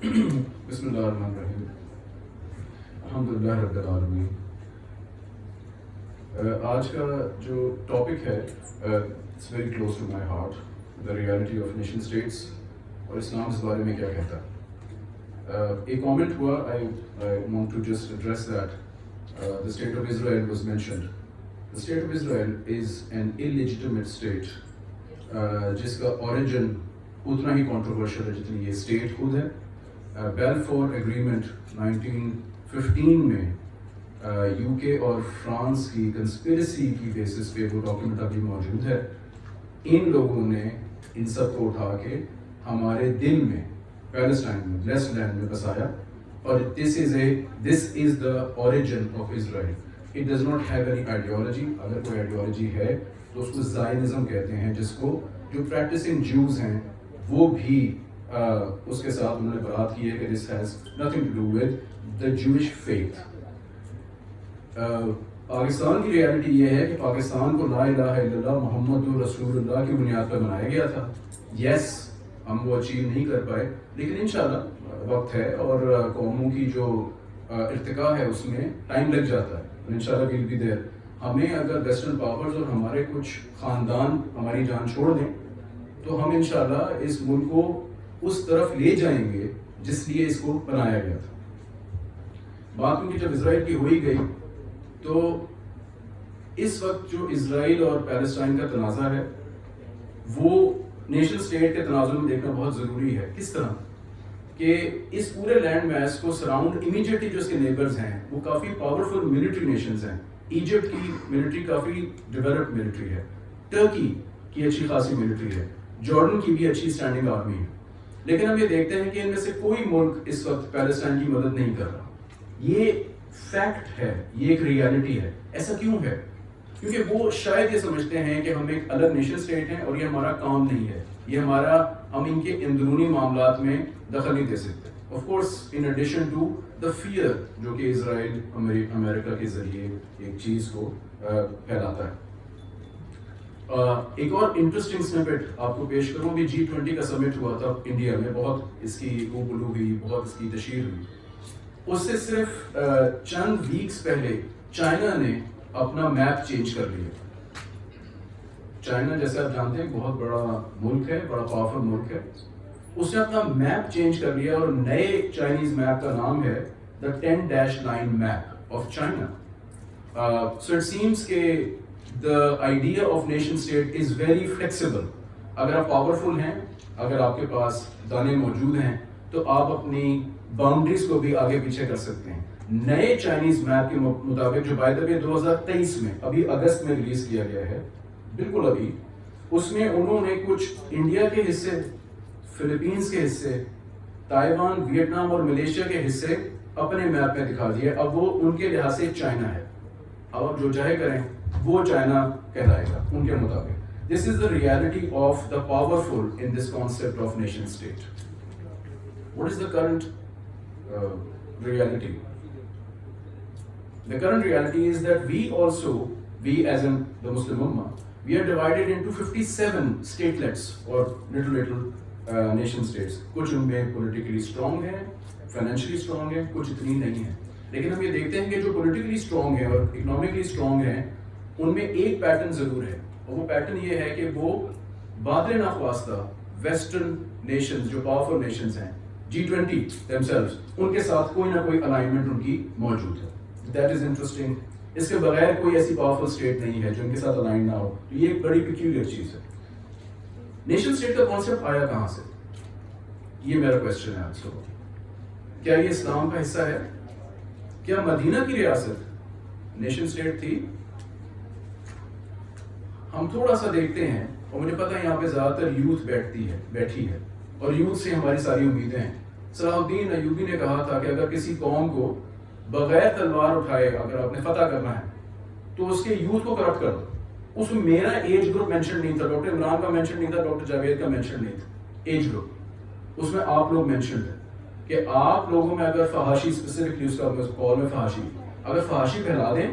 بسم اللہ الرحمن الرحیم، الحمدللہ رب العالمین۔ آج کا جو ٹاپک ہے it's very close to my heart, the reality of nation states, اور اسلام اس بارے میں کیا کہتا ہے۔ ایک کامنٹ ہوا، I want to just address that the state of Israel was mentioned. The state of Israel is an illegitimate state جس کا origin اتنا ہی controversial ہے جتنی یہ state خود ہے۔ بیلفور ایگریمنٹ 1915 میں یو کے اور فرانس کی کنسپیرسی کی بیسس پہ وہ ڈاکیومنٹ ابھی موجود ہے۔ ان لوگوں نے ان سب کو اٹھا کے ہمارے دل میں پیلسٹائن میں بلیسڈ لینڈ میں بسایا، اور this is the origin of Israel. It does not have any ideology. اگر کوئی ideology ہے تو اس کو زائنزم کہتے ہیں، جس کو جو پریکٹسنگ جوز ہیں وہ بھی اس کے ساتھ انہوں نے برات کی ہے کہ this has nothing to do with the Jewish faith. Pakistan کی ریالٹی یہ ہے کہ پاکستان کو لا الہ الا اللہ محمد رسول اللہ کی بنیاد پر بنایا گیا تھا۔ یس، ہم وہ اچیو نہیں کر پائے، لیکن انشاءاللہ وقت ہے، اور قوموں کی جو ارتقاء ہے اس میں ٹائم لگ جاتا ہے، انشاءاللہ we'll be there. ہمیں اگر ویسٹرن پاورز اور ہمارے کچھ خاندان ہماری جان چھوڑ دیں تو ہم انشاءاللہ اس ملک کو اس طرف لے جائیں گے جس لیے اس کو بنایا گیا تھا۔ بات کیونکہ جب اسرائیل کی ہوئی گئی تو اس وقت جو اسرائیل اور پیلسٹائن کا تنازع ہے وہ نیشنل اسٹیٹ کے تناظر میں دیکھنا بہت ضروری ہے۔ کس طرح کہ اس پورے لینڈ میس کو سراؤنڈ امیجیٹلی جو اس کے نیبرز ہیں وہ کافی پاورفل ملٹری نیشنز ہیں۔ ایجپٹ کی ملٹری کافی ڈیولپڈ ملٹری ہے، ٹرکی کی اچھی خاصی ملٹری ہے، جارڈن کی بھی اچھی اسٹینڈنگ آرمی ہے، لیکن ہم یہ دیکھتے ہیں کہ ان میں سے کوئی ملک اس وقت پیلسٹائن کی مدد نہیں کر رہا۔ یہ فیکٹ ہے، یہ ایک ریالٹی ہے۔ ایسا کیوں ہے؟ کیونکہ وہ شاید یہ سمجھتے ہیں کہ ہم ایک الگ نیشن اسٹیٹ ہیں اور یہ ہمارا کام نہیں ہے، یہ ہم ان کے اندرونی معاملات میں دخل نہیں دے سکتے۔ Of course in addition to the fear جو کہ اسرائیل امریکہ کے ذریعے ایک چیز کو پھیلاتا ہے۔ ایک اور انٹرسٹنگ سنپٹ آپ کو پیش کروں، بھی G20 کا سمٹ ہوا تھا انڈیا میں، بہت اس کی گفتگو ہوئی، بہت اس کی تشہیر ہوئی۔ اس سے صرف چند ویکس پہلے چائنا نے اپنا میپ چینج کر لیا۔ چائنا جیسے آپ جانتے ہیں بہت بڑا ملک ہے، بڑا پاورفل ملک ہے، اس نے اپنا میپ چینج کر لیا، اور نئے چائنیز میپ کا نام ہے دا 10-9 map of China. So it seems کہ the idea of nation state is very flexible. اگر آپ پاورفل ہیں، اگر آپ کے پاس دانے موجود ہیں تو آپ اپنی باؤنڈریز کو بھی آگے پیچھے کر سکتے ہیں۔ نئے چائنیز میپ کے مطابق جو بائی دا وے 2023 میں ابھی اگست میں ریلیز کیا گیا ہے، بالکل ابھی، اس میں انہوں نے کچھ انڈیا کے حصے، فلپینز کے حصے، تائیوان، ویتنام اور ملیشیا کے حصے اپنے میپ میں دکھا دیے۔ اب وہ ان کے لحاظ سے چائنا ہے، اب جو چاہے کریں وہ چائنا کہلائے گا ان کے مطابق۔ This is the reality of the powerful in this concept of nation state. What is the current reality? The current reality is that we as in the Muslim Ummah, we are divided into 57 statelets or little nation states. کچھ ان میں politically strong ہیں، financially strong ہیں، کچھ اتنی نہیں ہیں، لیکن ہم یہ دیکھتے ہیں کہ جو politically strong ہیں اور economically strong ہیں ان میں ایک پیٹرن ضرور ہے، اور وہ پیٹرن یہ ہے کہ وہ بادر ناخواستہ ویسٹرن نیشنز جو پاورفل نیشنز ہیں، G20 themselves، ان کے ساتھ کوئی نہ کوئی الائنمنٹ ان کی موجود ہے۔ That is interesting. اس کے بغیر کوئی ایسی پاورفل اسٹیٹ نہیں ہے جو ان کے ساتھ الائن نہ ہو، تو یہ ایک بڑی پیکیولر چیز ہے۔ نیشن اسٹیٹ کا کانسیپٹ آیا کہاں سے؟ یہ میرا کوشچن ہے آپ سے۔ کیا یہ اسلام کا حصہ ہے؟ کیا مدینہ کی ریاست نیشن اسٹیٹ تھی؟ ہم تھوڑا سا دیکھتے ہیں، اور مجھے پتا ہے یہاں پہ زیادہ تر یوتھ بیٹھی ہے، اور یوتھ سے ہماری ساری امیدیں ہیں۔ صلاح الدین ایوبی نے کہا تھا کہ اگر کسی قوم کو بغیر تلوار اٹھائے اگر آپ نے فتح کرنا ہے تو اس کے یوتھ کو کرپٹ کر دو۔ اس میں میرا ایج گروپ مینشن نہیں تھا، ڈاکٹر عمران کا مینشن نہیں تھا، ڈاکٹر جاوید کا مینشن نہیں تھا، ایج گروپ، اس میں آپ لوگ مینشن ہے کہ آپ لوگوں میں اگر فحاشی، اسپیسیفکلی اس کا کال میں فحاشی، اگر فحاشی پھیلا دیں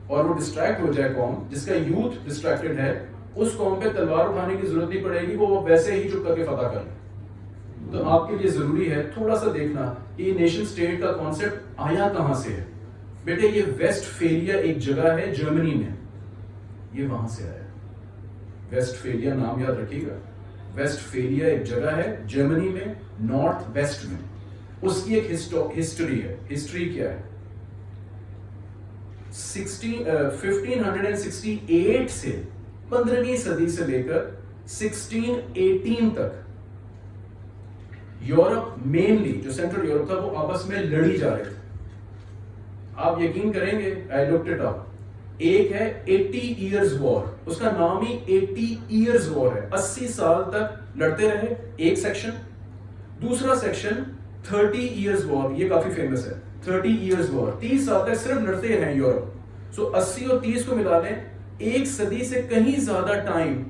اور وہ ڈسٹریکٹ ہو جائے قوم جس کا یوتھ ڈسٹریکٹڈ ہے، اس قوم پہ تلوار اٹھانے کی ضرورت نہیں پڑے گی، وہ ویسے ہی چپ کر کے فتح کر لیں۔ تو آپ کے لیے ضروری ہے تھوڑا سا دیکھنا کہ یہ نیشن اسٹیٹ کا کانسیپٹ آیا کہاں سے ہے. بیٹے یہ ویسٹ فیلیا ایک جگہ ہے جرمنی میں, یہ وہاں سے آیا. ویسٹ فیلیا نام یاد رکھیے گا. ویسٹ فیلیا ایک جگہ ہے جرمنی میں, نارتھ ویسٹ میں. اس کی ایک ہسٹری ہے. ہسٹری کیا ہے؟ 1568 سے 15ویں صدی سے لے کر 1618 تک یورپ مینلی جو سینٹرل یورپ تھا وہ آپس میں لڑی جا رہے تھے. آپ یقین کریں گے, I looked it up, ایک ہے 80 ایئرز وار, اس کا نام ہی 80 ایئرز وار ہے. 80 سال تک لڑتے رہے ایک سیکشن. دوسرا سیکشن 30 ایئرز وار, یہ کافی فیمس ہے. 30 ایئرز وار 30 سال تک صرف لڑتے ہیں یورپ. سو 80 اور 30 کو ملا لیں, ایک صدی سے کہیں زیادہ ٹائم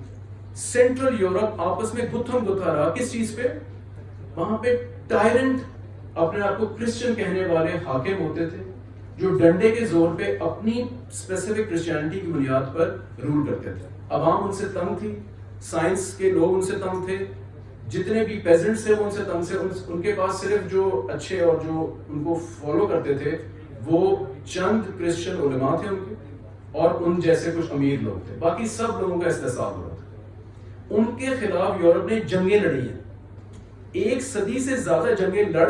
سینٹرل یورپ آپس میں گتھم گتھا رہا. کس چیز پہ؟ وہاں پہ ٹائرنٹ اپنے آپ کو کرسچن کہنے والے حاکم ہوتے تھے جو ڈنڈے کے زور پہ اپنی اسپیسیفک کرسچینٹی کی بنیاد پر رول کرتے تھے. عوام ان سے تنگ تھی, سائنس کے لوگ ان سے تنگ تھے, جتنے بھی پیزنٹس تھے وہ ان سے تنگ سے. ان کے پاس صرف جو اچھے اور جو ان کو فالو کرتے تھے وہ چند کرسچن علماء تھے ان کے, اور ان جیسے کچھ امیر لوگ تھے. باقی سب لوگوں کا استحصال ہو رہا تھا. ان کے خلاف یورپ نے جنگیں لڑی ہیں. ایک صدی سے زیادہ جنگیں لڑ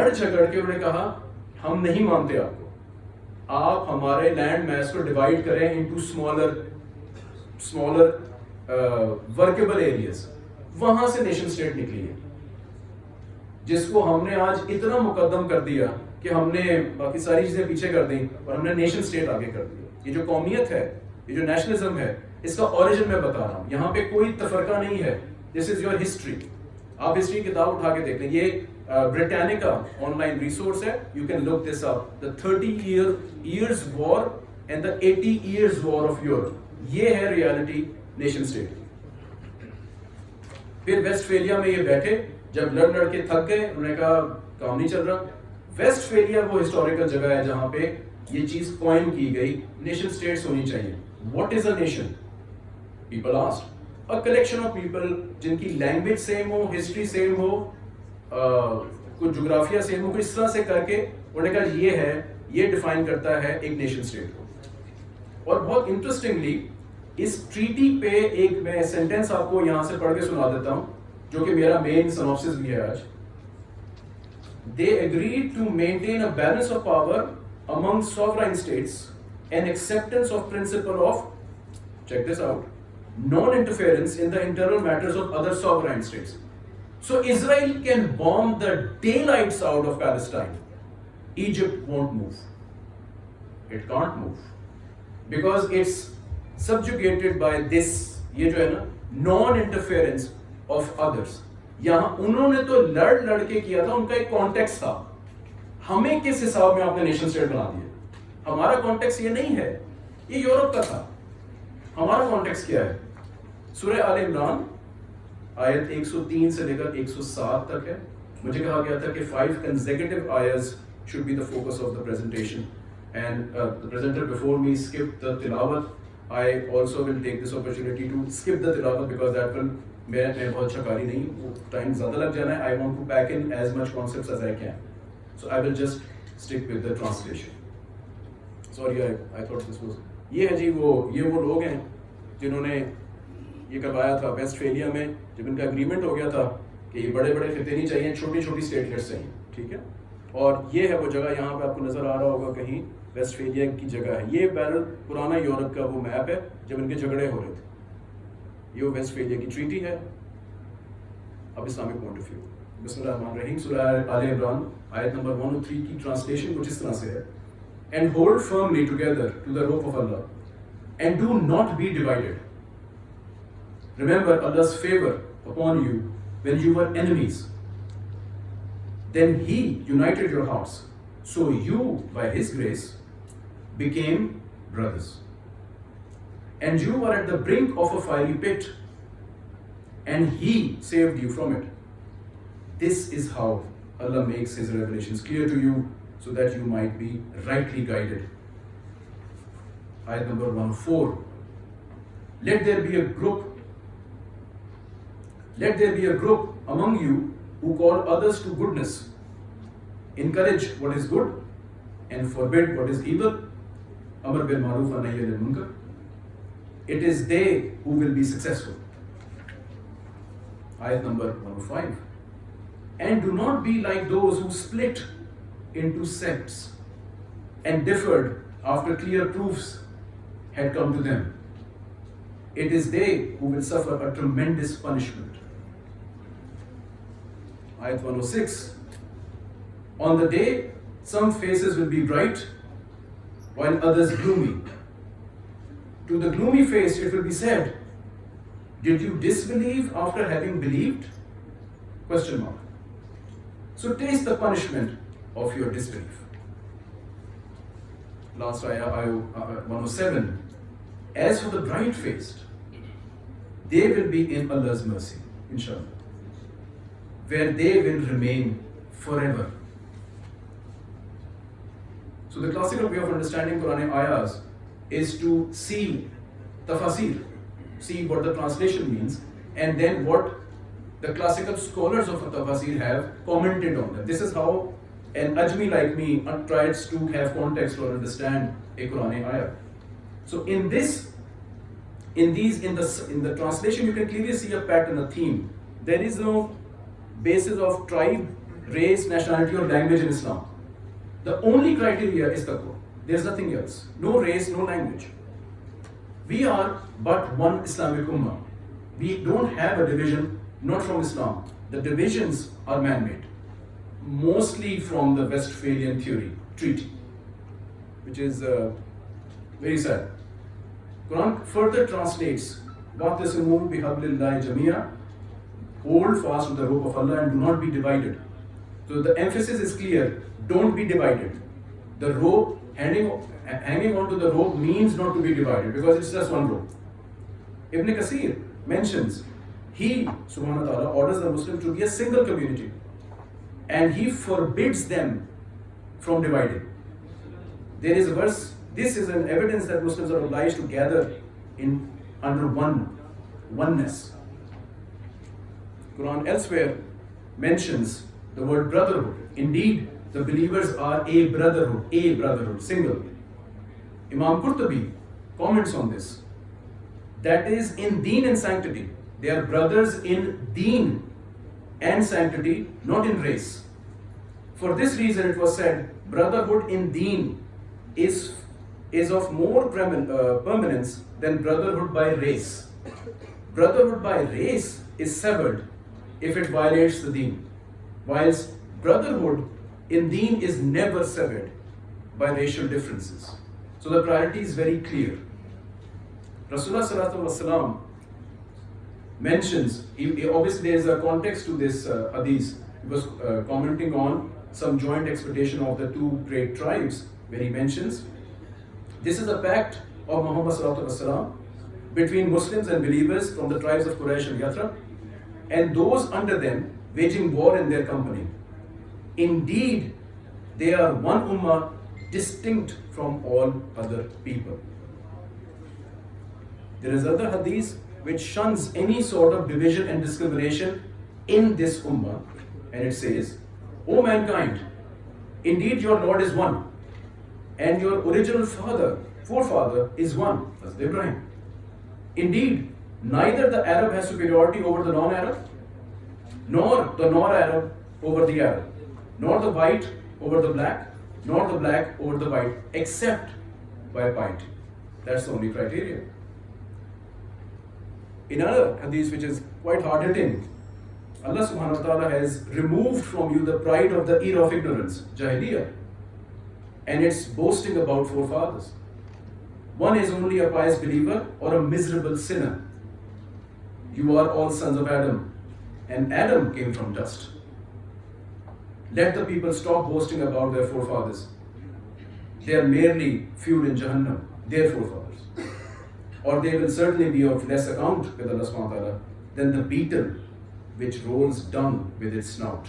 جھگڑ کے انہوں نے کہا ہم نہیں مانتے آپ کو, آپ ہمارے لینڈ میس کو ڈیوائیڈ کریں انٹو اسمالر ورکیبل ایریاز. وہاں سے نیشن اسٹیٹ نکلی ہے, جس کو ہم نے آج اتنا مقدم کر دیا کہ ہم نے باقی ساری چیزیں پیچھے کر دیں اور ہم نے نیشن اسٹیٹ آگے کر دیا. یہ جو قومیت ہے, یہ جو نیشنلزم ہے, اس کا اوریجن میں بتا رہا ہوں. یہاں پہ کوئی تفرقہ نہیں ہے. This is your history. آپ ہسٹری کتاب اٹھا کے دیکھ لیں, یہ برٹانیکا آن لائن ریسورس ہے, you can look this up. The 30 years war and the 80 years war of Europe, یہ ہے ریالٹی نیشن اسٹیٹ. پھر ویسٹ فیلیا میں یہ بیٹھے, جب لڑ کے تھک گئے, انہوں نے کہا کام نہیں چل رہا. ویسٹ فیلیا وہ ہسٹوریکل جگہ ہے جہاں پہ یہ چیز کوائن کی گئی, نیشن اسٹیٹس ہونی چاہیے. What is a nation? People asked. A collection of people جن کی لینگویج سیم ہو, ہسٹری سیم ہو, کچھ جغرافیہ سیم ہو, کچھ اس طرح سے کر کے انہوں نے کہا یہ ہے, یہ ڈیفائن کرتا ہے ایک نیشن اسٹیٹ کو. اور بہت انٹرسٹنگلی اس ٹریٹی پہ ایک میں سینٹینس آپ کو یہاں سے پڑھ کے سنا دیتا ہوں جو کہ میرا مین سنوپسس بھی ہے آج. They agreed to maintain a balance of power among sovereign states and acceptance of principle of, check this out, non-interference in the internal matters of other sovereign states. So Israel can bomb the daylights out of Palestine. Egypt won't move. It can't move. Because it's subjugated by this, یہ جو ہے نا, non-interference of others. یہاں انہوں نے تو لڑ کے کیا تھا, ان کا ایک کانٹیکس تھا. ہمیں کس حساب میں آپ نے نیشن اسٹیٹ بنا دیا؟ ہمارا کانٹیکس یہ نہیں ہے, یہ یورپ کا تھا. ہمارا کانٹیکس کیا ہے؟ سورہ آل عمران آیت 103 سے لے کر 107 تک ہے. مجھے کہا گیا تھا کہ 5 consecutive ayahs should be the focus of the presentation, and the presenter before me skipped the tilawat. I also will take this opportunity to skip the tilawat because that will میں بہت اچھا کاری نہیں, ٹائم زیادہ لگ جانا ہے. I want to pack in as much concepts as I can, so I will just stick with the translation. Sorry, I thought this was, یہ ہے جی یہ وہ لوگ ہیں جنہوں نے یہ کروایا تھا ویسٹ فیلیا میں, جب ان کا اگریمنٹ ہو گیا تھا کہ یہ بڑے بڑے خطے نہیں چاہیے, چھوٹی چھوٹی اسٹیٹلٹس چاہیے. ٹھیک ہے, اور یہ ہے وہ جگہ, یہاں پہ آپ کو نظر آ رہا ہوگا کہیں ویسٹ فیلیا کی جگہ ہے. یہ بہرحال پرانا یورپ کا وہ میپ ہے جب ان کے جھگڑے ہو رہے تھے. یہ ویسٹ فیلیا کی ٹریٹی ہے. اب اسلامک پوائنٹ آف ویو, بسم اللہ الرحمن الرحیم. سورہ آل عمران آیت نمبر 103 کی ٹرانسلیشن کچھ اس طرح سے ہے. And hold firmly together to the rope of Allah, and do not be divided. Remember Allah's favor upon you when you were enemies. Then He united your hearts, so you, by His grace, became brothers. And you were at the brink of a fiery pit, and He saved you from it. This is how Allah makes His revelations clear to you, so that you might be rightly guided. Ayat number 104. Let there be a group among you who call others to goodness, encourage what is good and forbid what is evil, amr bil ma'ruf wa nahy anil munkar. It is they who will be successful. Ayat number 105. And do not be like those who split into sects and differed after clear proofs had come to them. It is they who will suffer a tremendous punishment. Ayat 106. On the day, some faces will be bright, while others gloomy. To the gloomy face it will be said, did you disbelieve after having believed? Question mark. So taste the punishment of your disbelief. Last ayah 107. As for the bright-faced, they will be in Allah's mercy, inshallah, where they will remain forever. So the classical way of understanding Quranic ayahs is to see Tafseer, see what the translation means, and then what the classical scholars of Tafseer have commented on them. This is how an Ajmi like me tries to have context or understand a Quranic ayah. So in the translation, you can clearly see a pattern, a theme. There is no basis of tribe, race, nationality, or language in Islam. The only criteria is taqwa. There's nothing else. No race, no language. We are but one Islamic ummah. We don't have a division, not from Islam. The divisions are man-made, mostly from the Westphalian treaty, which is very sad. Quran further translates, وَاعْتَصِمُوا بِحَبْلِ اللَّهِ جَمِيعًا, hold fast to the rope of Allah and do not be divided. So the emphasis is clear, don't be divided. The rope, hanging onto the rope means not to be divided because it's just one rope. Ibn Kathir mentions, he, subhanahu wa ta'ala, orders the Muslims to be a single community and he forbids them from dividing. There is a verse, this is an evidence that Muslims are obliged to gather in under oneness. Quran elsewhere mentions the word brotherhood. Indeed, the believers are a brotherhood, single. Imam Qurtubi comments on this. That is in deen and sanctity. They are brothers in deen and sanctity, not in race. For this reason it was said, brotherhood in deen is of more permanence than brotherhood by race. Brotherhood by race is severed if it violates the deen, whilst brotherhood in deen is never severed by racial differences. So the priority is very clear. Rasulullah sallallahu alaihi wasallam mentions, obviously there is a context to this hadith. He was commenting on some joint expectation of the two great tribes, where he mentions, this is a pact of Muhammad sallallahu alaihi wasallam between Muslims and believers from the tribes of Quraysh and Yathrib, and those under them waging war in their company. Indeed, they are one ummah distinct from all other people. There is other hadith which shuns any sort of division and discrimination in this ummah, and it says, O mankind, indeed your Lord is one, and your original forefather is one, that's Ibrahim. Indeed, neither the Arab has superiority over the non-Arab, nor the non-Arab over the Arab, nor the white over the black, nor the black over the white, except by piety. That's the only criteria. In another hadith which is quite hard-hitting, Allah subhanahu wa ta'ala has removed from you the pride of the era of ignorance, Jahiliyyah, and it's boasting about forefathers. One is only a pious believer or a miserable sinner. You are all sons of Adam, and Adam came from dust. Let the people stop boasting about their forefathers. They are merely fuel in Jahannam, their forefathers. Or they will certainly be of less account with Allah subhanahu wa ta'ala than the beetle which rolls dung with its snout.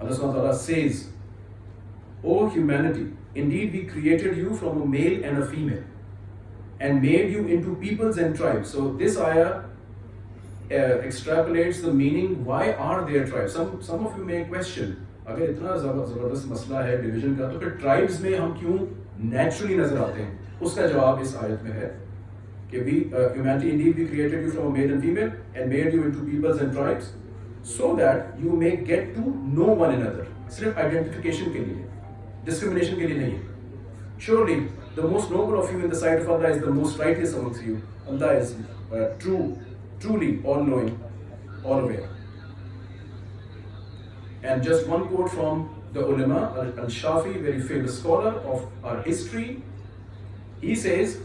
Allah subhanahu wa ta'ala says, O humanity, indeed we created you from a male and a female. and made you into peoples and tribes. So this ayah extrapolates the meaning, why are there tribes? Some of you may question, اگر اتنا زبردست مسئلہ ہے division کا تو پھر tribes میں ہم کیوں نیچرلی نظر آتے ہیں؟ اس کا جواب اس آیت میں ہے کہ humanity indeed we created you from a male and female and made you into peoples and tribes so that you may get to know one another. صرف آئیڈینٹیفیکیشن کے لیے، ڈسکرمنیشن کے لیے نہیں ہے. Surely the most noble of you in the sight of Allah is the most righteous amongst you. Allah is truly all-knowing, all-aware. And just one quote from the ulama, Al-Shafi, very famous scholar of our history. He says,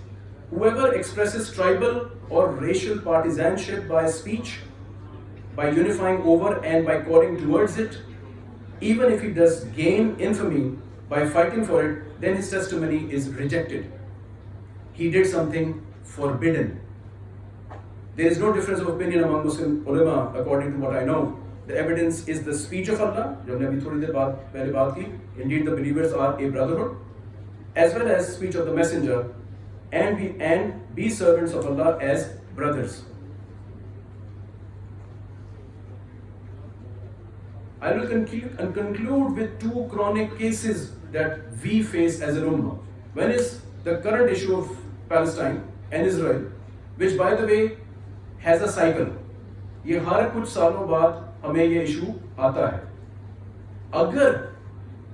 whoever expresses tribal or racial partisanship by speech, by unifying over and by calling towards it, even if he does gain infamy by fighting for it, then his testimony is rejected. He did something forbidden. There is no difference of opinion among Muslim ulama, according to what I know. The evidence is the speech of Allah, جو ہم نے ابھی تھوڑی دیر پہلے بات کی. Indeed, the believers are a brotherhood, as well as speech of the messenger, and be servants of Allah as brothers. I will conclude with two Quranic cases that we face as an ummah. One is the current issue of Palestine and Israel, which by the way has a cycle. یہ ہر کچھ سالوں بعد ہمیں یہ issue آتا ہے. اگر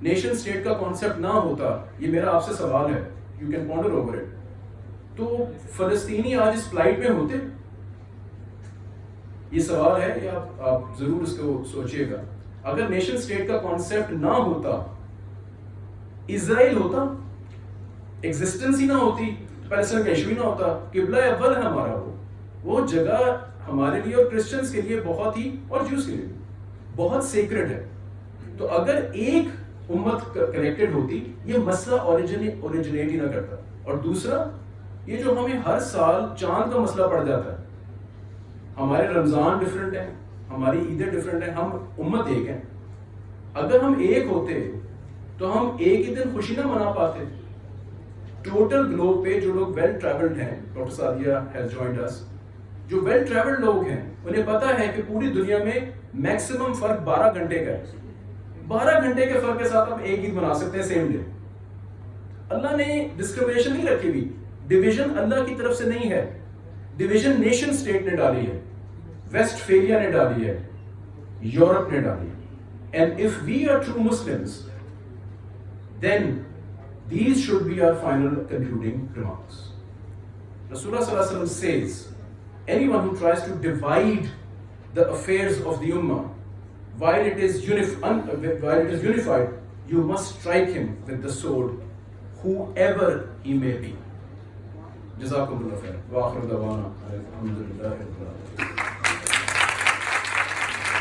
nation state کا کانسیپٹ نہ ہوتا، یہ میرا آپ سے سوال ہے، you can ponder over it, تو فلسطینی آج اس فلائٹ میں ہوتے؟ یہ سوال ہے، یہ آپ ضرور اس کو سوچیے گا. اگر نیشن اسٹیٹ کا کانسیپٹ نہ ہوتا، اسرائیل ہوتا، ایگزسٹنس ہی نہ ہوتی، پیلسٹائن کا ایشو ہی نہ ہوتا. قبلہ اول ہے ہمارا، وہ جگہ ہمارے لیے اور کرسچنس کے لیے بہت ہی، اور جوز کے لیے بہت سیکرڈ ہے. تو اگر ایک امت کنیکٹڈ ہوتی، یہ مسئلہ اوریجنیٹ ہی نہ کرتا. اور دوسرا، یہ جو ہمیں ہر سال چاند کا مسئلہ پڑ جاتا ہے، ہمارے رمضان ڈفرینٹ ہیں، ہماری عیدیں ڈفرینٹ ہیں، ہم امت ایک ہیں. اگر ہم ایک ہوتے تو ہم ایک ہی دن خوشی نہ منا پاتے. ٹوٹل گلوب پہ جو لوگ ویل ٹریولڈ ہیں، ڈاکٹر سعدیہ ہیز جوائنڈ اس، جو ویل ٹریولڈ لوگ ہیں انہیں پتا ہے کہ پوری دنیا میں میکسیمم فرق 12 گھنٹے کا ہے. 12 گھنٹے کے فرق کے ساتھ ہم ایک عید منا سکتے ہیں سیم ڈے. اللہ نے ڈسکرمنیشن نہیں رکھی ہوئی. ڈویژن اللہ کی طرف سے نہیں ہے، ڈویژن نیشن اسٹیٹ نے ڈالی ہے، ویسٹ فیلیا نے ڈالی ہے، یورپ نے ڈالی ہے. And if we are true Muslims then these should be our final concluding remarks. Rasulullah sallallahu alaihi wasallam says, anyone who tries to divide the affairs of the ummah while it is unified, you must strike him with the sword, whoever he may be. Jazakumullah khair. Wa akhiru da'wana alhamdulillahi rabbil alamin.